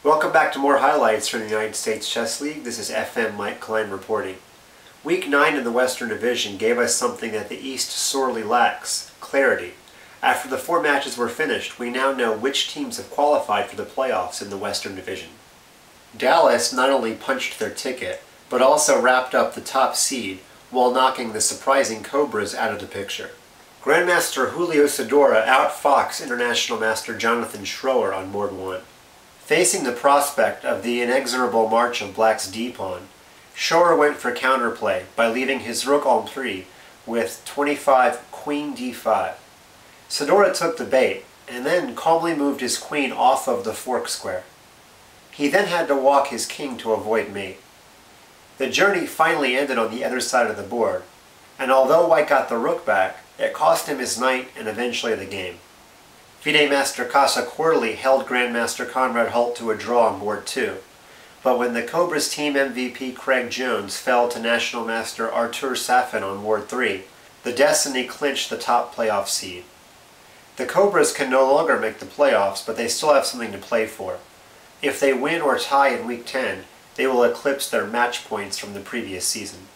Welcome back to more highlights from the United States Chess League. This is FM Mike Klein reporting. Week 9 in the Western Division gave us something that the East sorely lacks: clarity. After the 4 matches were finished, we now know which teams have qualified for the playoffs in the Western Division. Dallas not only punched their ticket, but also wrapped up the top seed while knocking the surprising Cobras out of the picture. Grandmaster Julio Sedora outfoxed International Master Jonathan Schroer on board 1. Facing the prospect of the inexorable march of Black's d-pawn, Schroer went for counterplay by leaving his rook en prise with 25 queen d5. Sedora took the bait, and then calmly moved his queen off of the fork square. He then had to walk his king to avoid mate. The journey finally ended on the other side of the board, and although White got the rook back, it cost him his knight and eventually the game. FIDE Master Casa Quarterly held Grandmaster Conrad Holt to a draw on board 2, but when the Cobras team MVP Craig Jones fell to National Master Artur Safin on board 3, the Destiny clinched the top playoff seed. The Cobras can no longer make the playoffs, but they still have something to play for. If they win or tie in Week 10, they will eclipse their match points from the previous season.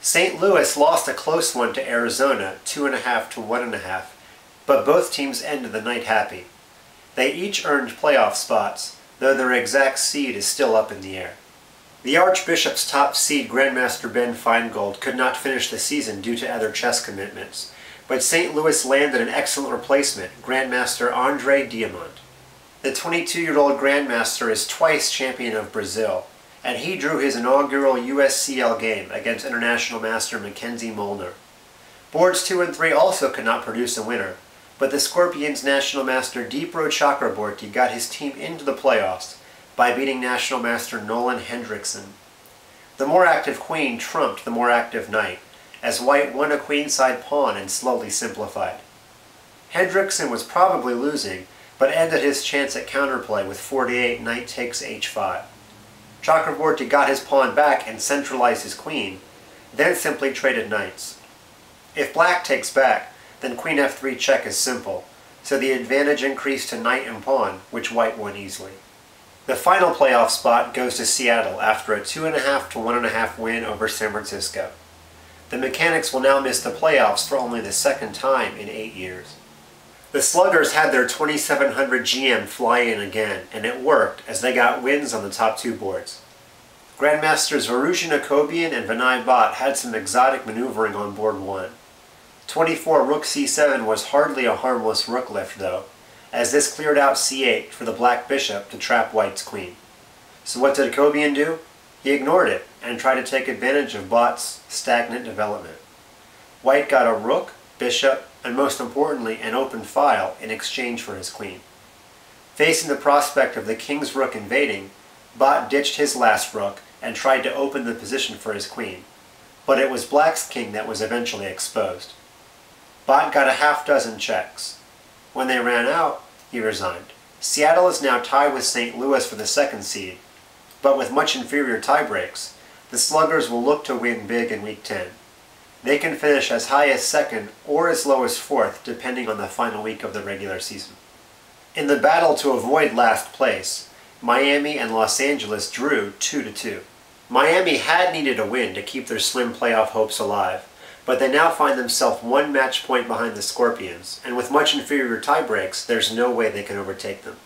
St. Louis lost a close one to Arizona, 2.5 to 1.5, but both teams ended the night happy. They each earned playoff spots, though their exact seed is still up in the air. The Archbishop's top seed Grandmaster Ben Feingold could not finish the season due to other chess commitments, but St. Louis landed an excellent replacement, Grandmaster Andre Diamant. The 22-year-old Grandmaster is twice champion of Brazil, and he drew his inaugural USCL game against International Master Mackenzie Molnar. Boards 2 and 3 also could not produce a winner, but the Scorpions National Master Deepro Chakraborty got his team into the playoffs by beating National Master Nolan Hendrickson. The more active queen trumped the more active knight, as White won a queenside pawn and slowly simplified. Hendrickson was probably losing, but ended his chance at counterplay with 48 knight takes h5. Chakraborty got his pawn back and centralized his queen, then simply traded knights. If Black takes back, then queen f3 check is simple, so the advantage increased to knight and pawn, which White won easily. The final playoff spot goes to Seattle after a 2.5 to 1.5 win over San Francisco. The Mechanics will now miss the playoffs for only the second time in 8 years. The Sluggers had their 2700 GM fly in again, and it worked as they got wins on the top 2 boards. Grandmasters Varushin Akobian and Vinay Bhatt had some exotic maneuvering on board 1. 24 rook c7 was hardly a harmless rook lift though, as this cleared out c8 for the Black Bishop to trap White's queen. So what did Akobian do? He ignored it and tried to take advantage of Bhatt's stagnant development. White got a rook, bishop, and most importantly an open file in exchange for his queen. Facing the prospect of the king's rook invading, Bhatt ditched his last rook and tried to open the position for his queen, but it was Black's king that was eventually exposed. Bhatt got a half-dozen checks. When they ran out, he resigned. Seattle is now tied with St. Louis for the 2nd seed, but with much inferior tiebreaks, the Sluggers will look to win big in Week 10. They can finish as high as 2nd or as low as 4th, depending on the final week of the regular season. In the battle to avoid last place, Miami and Los Angeles drew 2-2. Miami had needed a win to keep their slim playoff hopes alive, but they now find themselves 1 match point behind the Scorpions, and with much inferior tiebreaks, there's no way they can overtake them.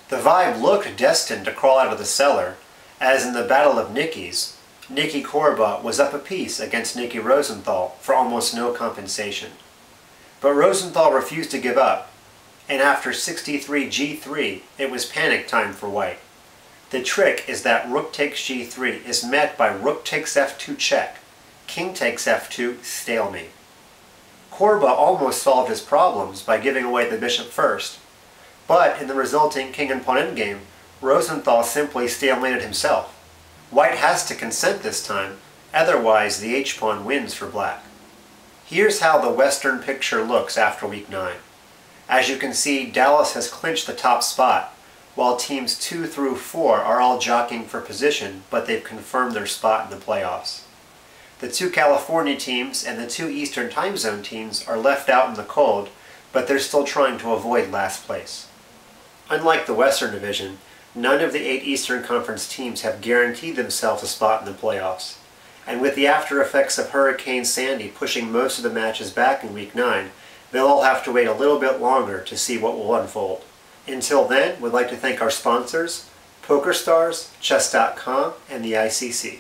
The Vibe looked destined to crawl out of the cellar, as in the Battle of Nickies, Nikki Korba was up a piece against Nikki Rosenthal for almost no compensation. But Rosenthal refused to give up, and after 63 g3, it was panic time for White. The trick is that rook takes g3 is met by rook takes f2 check, king takes f2 stalemate. Korba almost solved his problems by giving away the bishop first, but in the resulting king and pawn endgame, Rosenthal simply stalemated himself. White has to consent this time, otherwise the h-pawn wins for Black. Here's how the Western picture looks after Week 9. As you can see, Dallas has clinched the top spot, while teams 2 through 4 are all jockeying for position, but they've confirmed their spot in the playoffs. The 2 California teams and the 2 Eastern Time Zone teams are left out in the cold, but they're still trying to avoid last place. Unlike the Western Division, None of the 8 Eastern Conference teams have guaranteed themselves a spot in the playoffs. And with the after effects of Hurricane Sandy pushing most of the matches back in Week 9, they'll all have to wait a little bit longer to see what will unfold. Until then, we'd like to thank our sponsors, PokerStars, Chess.com, and the ICC.